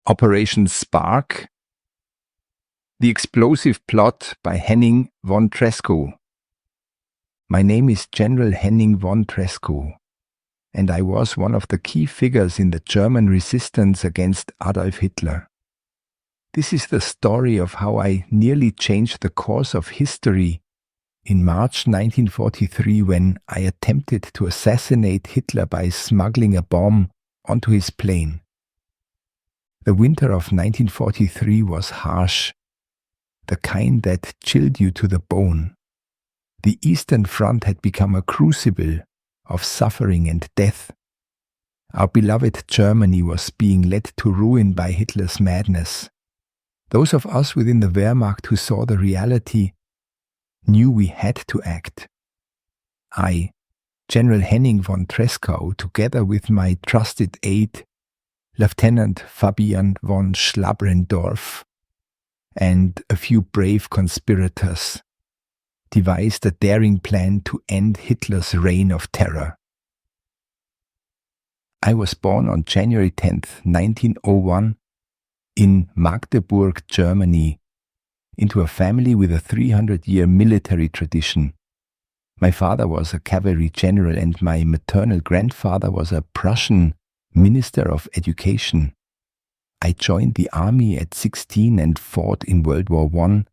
Operation Spark. The Explosive Plot by Henning von Tresckow. My name is General Henning von Tresckow, and I was one of the key figures in the German resistance against Adolf Hitler. This is the story of how I nearly changed the course of history in March 1943 when I attempted to assassinate Hitler by smuggling a bomb onto his plane. The winter of 1943 was harsh, the kind that chilled you to the bone. The Eastern Front had become a crucible of suffering and death. Our beloved Germany was being led to ruin by Hitler's madness. Those of us within the Wehrmacht who saw the reality knew we had to act. I, General Henning von Tresckow, together with my trusted aide, Lieutenant Fabian von Schlabrendorf, and a few brave conspirators, devised a daring plan to end Hitler's reign of terror. I was born on January 10th, 1901, in Magdeburg, Germany, into a family with a 300-year military tradition. My father was a cavalry general and my maternal grandfather was a Prussian Minister of Education. I joined the army at 16 and fought in World War I,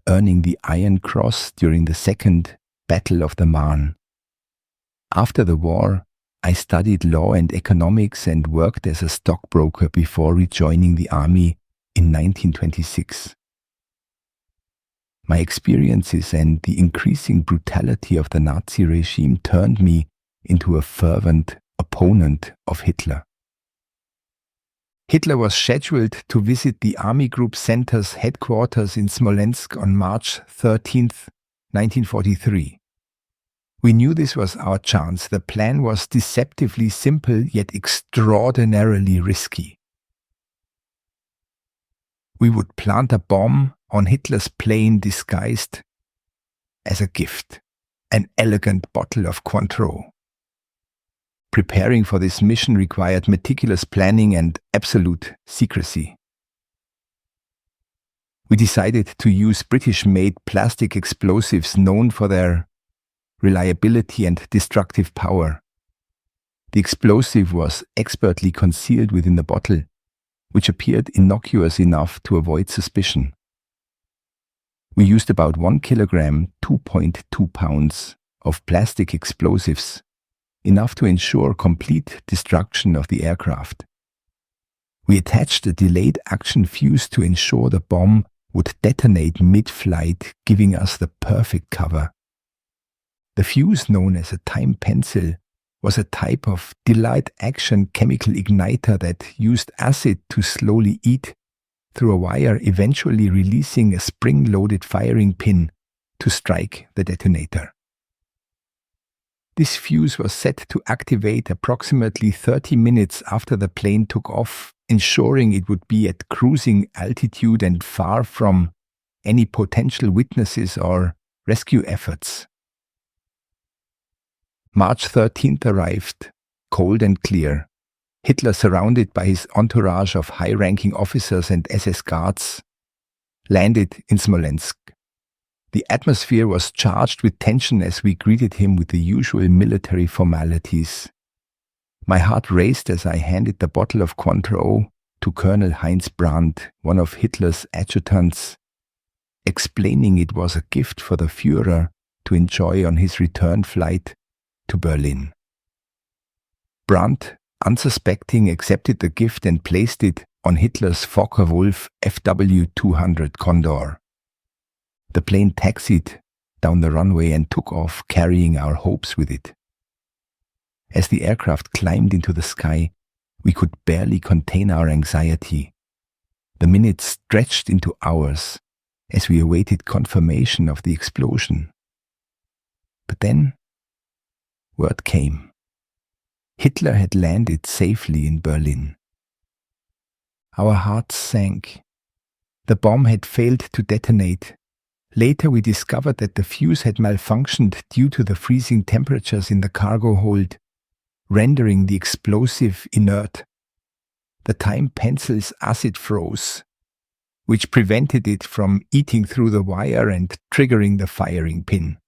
earning the Iron Cross during the Second Battle of the Marne. After the war, I studied law and economics and worked as a stockbroker before rejoining the army in 1926. My experiences and the increasing brutality of the Nazi regime turned me into a fervent opponent of Hitler. Hitler was scheduled to visit the Army Group Center's headquarters in Smolensk on March 13, 1943. We knew this was our chance. The plan was deceptively simple yet extraordinarily risky. We would plant a bomb on Hitler's plane disguised as a gift, an elegant bottle of Cointreau. Preparing for this mission required meticulous planning and absolute secrecy. We decided to use British-made plastic explosives known for their reliability and destructive power. The explosive was expertly concealed within the bottle, which appeared innocuous enough to avoid suspicion. We used about 1 kilogram, 2.2 pounds of plastic explosives, enough to ensure complete destruction of the aircraft. We attached a delayed action fuse to ensure the bomb would detonate mid-flight, giving us the perfect cover. The fuse, known as a time pencil, was a type of delayed action chemical igniter that used acid to slowly eat through a wire, eventually releasing a spring-loaded firing pin to strike the detonator. This fuse was set to activate approximately 30 minutes after the plane took off, ensuring it would be at cruising altitude and far from any potential witnesses or rescue efforts. March 13th arrived, cold and clear. Hitler, surrounded by his entourage of high-ranking officers and SS guards, landed in Smolensk. The atmosphere was charged with tension as we greeted him with the usual military formalities. My heart raced as I handed the bottle of Cointreau to Colonel Heinz Brandt, one of Hitler's adjutants, explaining it was a gift for the Führer to enjoy on his return flight to Berlin. Brandt, unsuspecting, accepted the gift and placed it on Hitler's Focke-Wulf FW-200 Condor. The plane taxied down the runway and took off, carrying our hopes with it. As the aircraft climbed into the sky, we could barely contain our anxiety. The minutes stretched into hours as we awaited confirmation of the explosion. But then, word came. Hitler had landed safely in Berlin. Our hearts sank. The bomb had failed to detonate. Later we discovered that the fuse had malfunctioned due to the freezing temperatures in the cargo hold, rendering the explosive inert. the time pencil's acid froze, which prevented it from eating through the wire and triggering the firing pin.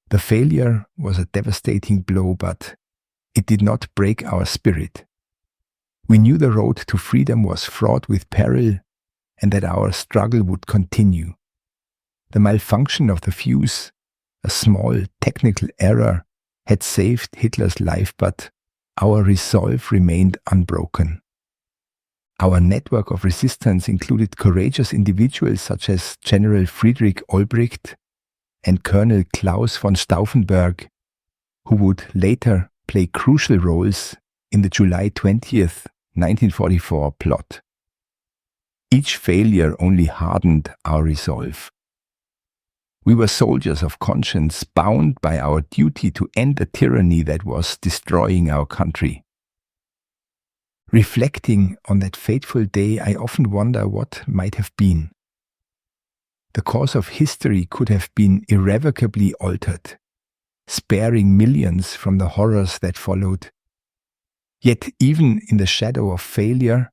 The failure was a devastating blow, but it did not break our spirit. We knew the road to freedom was fraught with peril and that our struggle would continue. The malfunction of the fuse, a small technical error, had saved Hitler's life, but our resolve remained unbroken. Our network of resistance included courageous individuals such as General Friedrich Olbricht and Colonel Klaus von Stauffenberg, who would later play crucial roles in the July 20th, 1944 plot. Each failure only hardened our resolve. We were soldiers of conscience, bound by our duty to end the tyranny that was destroying our country. Reflecting on that fateful day, I often wonder what might have been. The course of history could have been irrevocably altered, sparing millions from the horrors that followed. Yet even in the shadow of failure,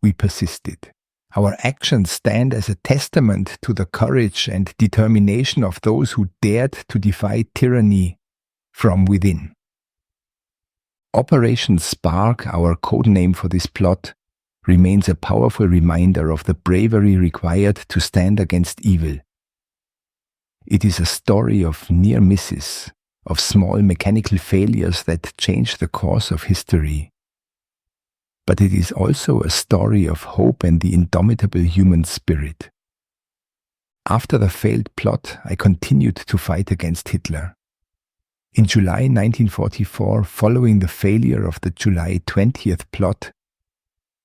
we persisted. Our actions stand as a testament to the courage and determination of those who dared to defy tyranny from within. Operation Spark, our codename for this plot, remains a powerful reminder of the bravery required to stand against evil. It is a story of near misses, of small mechanical failures that change the course of history. But it is also a story of hope and the indomitable human spirit. After the failed plot, I continued to fight against Hitler. In July 1944, following the failure of the July 20th plot,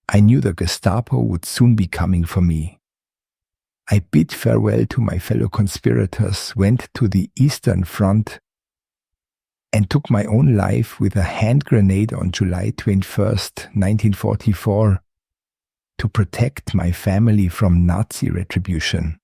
I knew the Gestapo would soon be coming for me. I bid farewell to my fellow conspirators, went to the Eastern Front, and took my own life with a hand grenade on July 21st, 1944, to protect my family from Nazi retribution.